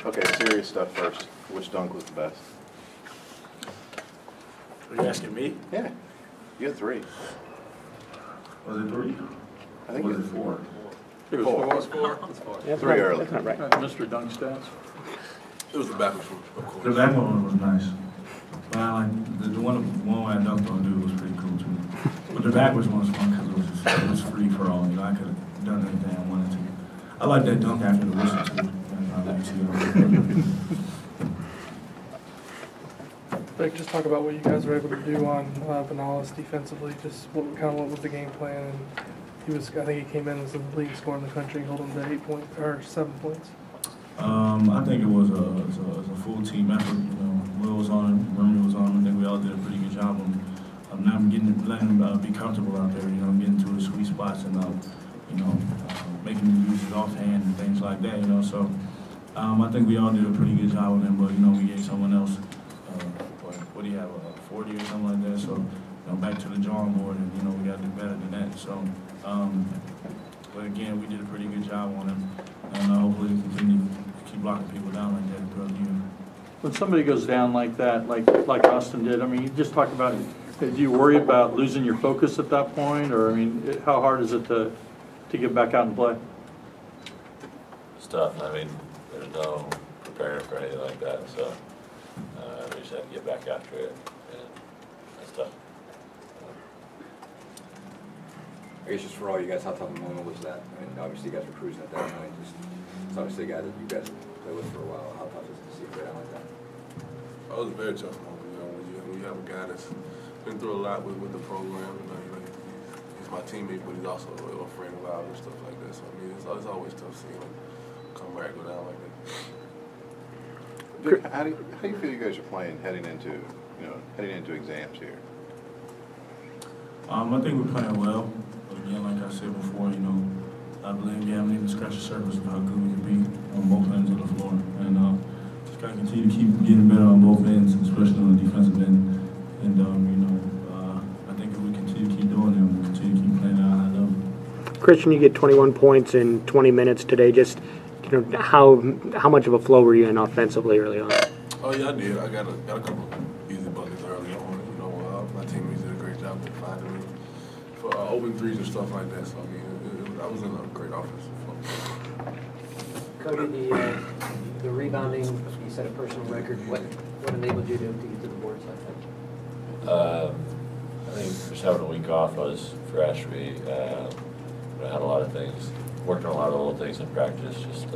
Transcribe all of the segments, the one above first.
Okay, serious stuff first. Which dunk was the best? Are you asking me? Yeah. You had 3. Was it 3? I think was it 4? It was 4. It was 4. Yeah, 3 early. That's not right. Mr. Dunk Stats. It was the backwards one, of course. The back one was nice. But I like the one I dunked on dude was pretty cool too. But the backwards one was fun because it was free for all. You know, I could have done anything I wanted to. I like that dunk after the whistle too. Vic, just talk about what you guys were able to do on Benalis defensively. Just what was the game plan? And I think he came in as the leading scorer in the country, holding to 8 points or 7 points. I think it was a full team effort. You know, Will was on him, Remy was on him. I think we all did a pretty good job of not letting him be comfortable out there. You know, getting to his sweet spots and making him use his offhand and things like that. You know, so I think we all did a pretty good job with him. But you know, we gave someone else what do you have, 40 or something like that. So back to the drawing board, and we got to do better than that. So, but again, we did a pretty good job on him, and hopefully we continue to keep blocking people down like that throughout the year. When somebody goes down like that, like Austin did, I mean, you just talked about, do you worry about losing your focus at that point, or I mean, how hard is it to get back out and play? It's tough. I mean, there's no preparing for anything like that, so we just have to get back after it, and that's tough. I guess just for all you guys, how tough a moment was that? I mean, obviously you guys were cruising at that point. It's obviously a guy that you guys played with for a while. How tough is it to see it go down like that? Oh, it was a very tough moment. When you have a guy that's been through a lot with the program, he's my teammate, but he's also a friend of ours and stuff like that. So I mean, it's always tough seeing him come back, go down like that. Vic, how do you feel you guys are playing heading into exams here? I think we're playing well. But again, like I said before, I believe we haven't even scratched the surface of how good we can be on both ends of the floor. And just got to continue to keep getting better on both ends, especially on the defensive end. And, I think if we continue to keep doing it, we'll continue to keep playing at a high level. Christian, you get 21 points in 20 minutes today. Just, how much of a flow were you in offensively early on? Oh, yeah, I did. I got a couple of easy buckets early on. My teammates did a great job of finding me for open threes and stuff like that. So, I mean, I was in a great offensive flow. Cody, the rebounding, you set a personal record. What enabled you to get to the boards like that? I think just having a week off, I was fresh. I had a lot of things, worked on a lot of little things in practice, just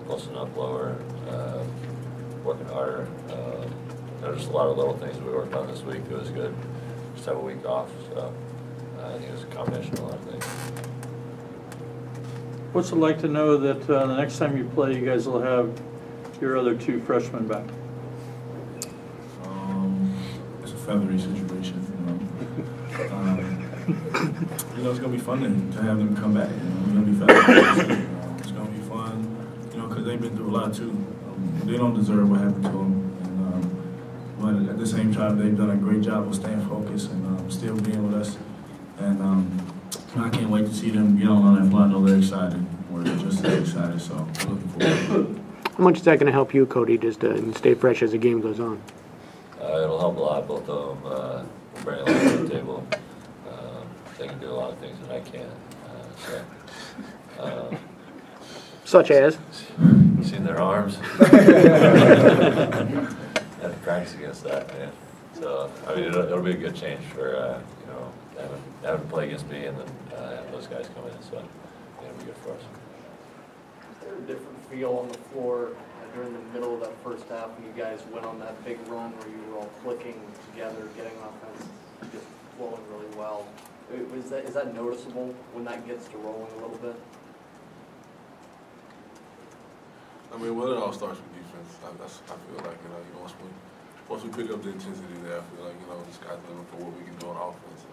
posting up lower, working harder. Just a lot of little things we worked on this week. It was good. Just have a week off, so I think it was a combination of a lot of things. What's it like to know that the next time you play, you guys will have your other 2 freshmen back? It's a feathery situation, it's going to be fun to have them come back. It's going to be feathery. It's going to be fun, because they've been through a lot too. They don't deserve what happened to them. But at the same time, they've done a great job of staying focused and still being with us. And I can't wait to see them get on that floor. I know they're excited. We're just as excited, so we're looking forward to it. How much is that going to help you, Cody, just to stay fresh as the game goes on? It'll help a lot. Both of them bring a lot to the table. They can do a lot of things that I can't. Such as? Seen their arms. Had to practice against that, man. So, I mean, it'll be a good change for, having to play against me and then have those guys come in. So, it'll be good for us. Is there a different feel on the floor during the middle of that first half when you guys went on that big run where you were all clicking together, getting offense just flowing really well? Is that noticeable when that gets to rolling a little bit? I mean, well, it all starts with defense. I feel like, once we pick up the intensity there, I feel like, the sky's the limit for what we can do on offense.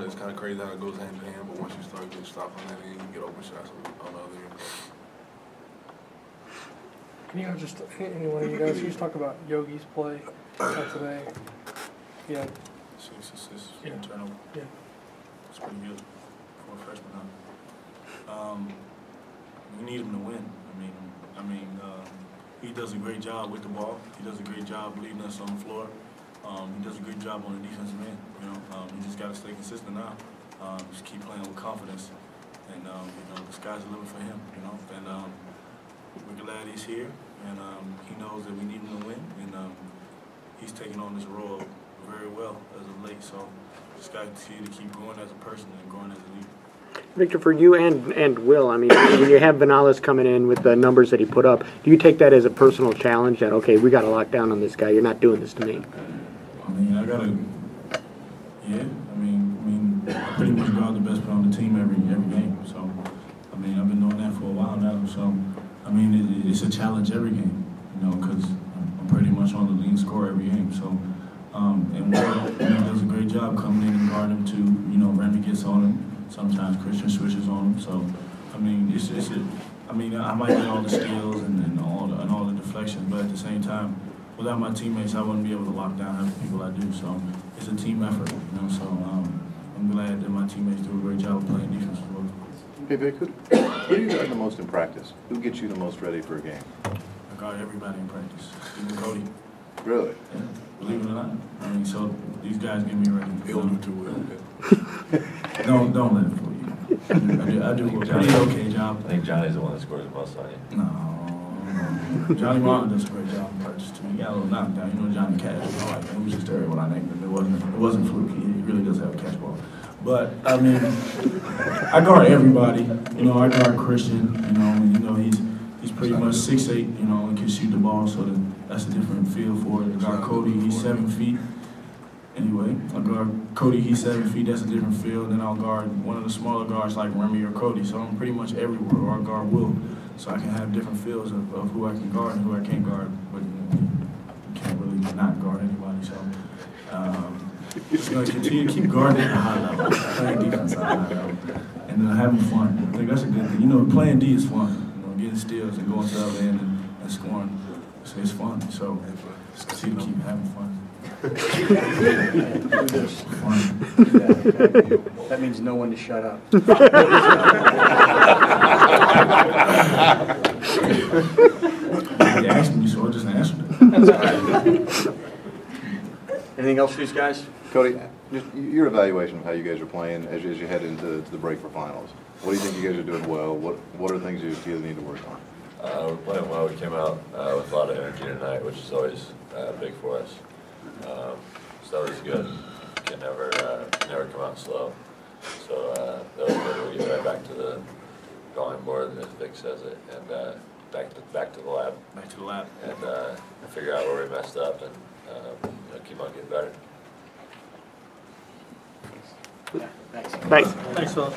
It's kind of crazy how it goes hand in hand, but once you start getting stopped on that end, you get open shots on the other end. Can you just, anyone of you guys, just talk about Yogi's play today? Yeah. 6 assists, Yeah. turnover. Yeah. It's pretty good for a freshman. We need him to win. I he does a great job with the ball. He does a great job leading us on the floor. He does a good job on the defensive end. You know, you just got to stay consistent now. Just keep playing with confidence, and you know, the sky's the limit for him. You know, and we're glad he's here, and he knows that we need him to win, and he's taking on this role very well as of late. So just got to keep growing as a person and growing as a leader. Victor, for you and Will, I mean, when you have Vinales coming in with the numbers that he put up, do you take that as a personal challenge that, okay, we got to lock down on this guy, you're not doing this to me? I mean, I pretty much go out the best player on the team every game. So, I mean, I've been doing that for a while now. So, I mean, it's a challenge every game, you know, because I'm pretty much on the leading scorer every game. So, and Will, you know, does a great job coming in and guarding him too. You know, Remy gets on him. Sometimes Christian switches on him. So, I mean, I might get all the steals and all the deflections, but at the same time, without my teammates, I wouldn't be able to lock down half the people I do. So it's a team effort, you know. So I'm glad that my teammates do a great job of playing defense as well. Hey Vic, who do you guard the most in practice? Who gets you the most ready for a game? I guard everybody in practice, even Cody. Really? Yeah, believe it or not. I mean, so these guys get me ready. He'll do too well. Don't let it fool you. I do a pretty okay job. I think Johnny's the one that scores the most on you. No. Johnny Martin does a great job in practice too. He got a little knocked down. You know, Johnny Cash. It was just there when I named him. It wasn't fluky. He really does have a catch ball. But I mean, I guard everybody. You know, I guard Christian. You know, he's pretty much 6'8", you know, and can shoot the ball. So that's a different feel for it. I guard Cody. He's 7 feet. Anyway, I guard Cody. He's 7 feet. That's a different feel. Then I'll guard one of the smaller guards like Remy or Cody. So I'm pretty much everywhere. Or I guard Will. So I can have different feels of who I can guard and who I can't guard, but you can't really not guard anybody. So just going to continue to keep guarding at a high level, playing defense at a high level, and having fun. I think that's a good thing. You know, playing D is fun. You know, getting steals and going to the other end and scoring. So it's fun. So just continue to keep having fun. That means no one to shut up. You asked me, so I just answered it. Anything else for these guys? Cody, just your evaluation of how you guys are playing as you head into the break for finals. What do you think you guys are doing well? What are things you feel need to work on? We're playing well. We came out with a lot of energy tonight, which is always big for us. So that was good. Can never come out slow. So that was good. We get right back to the drawing board, as Vic says it, and back to the lab. Back to the lab. And figure out where we messed up and keep on getting better. Thanks. Thanks, Phil.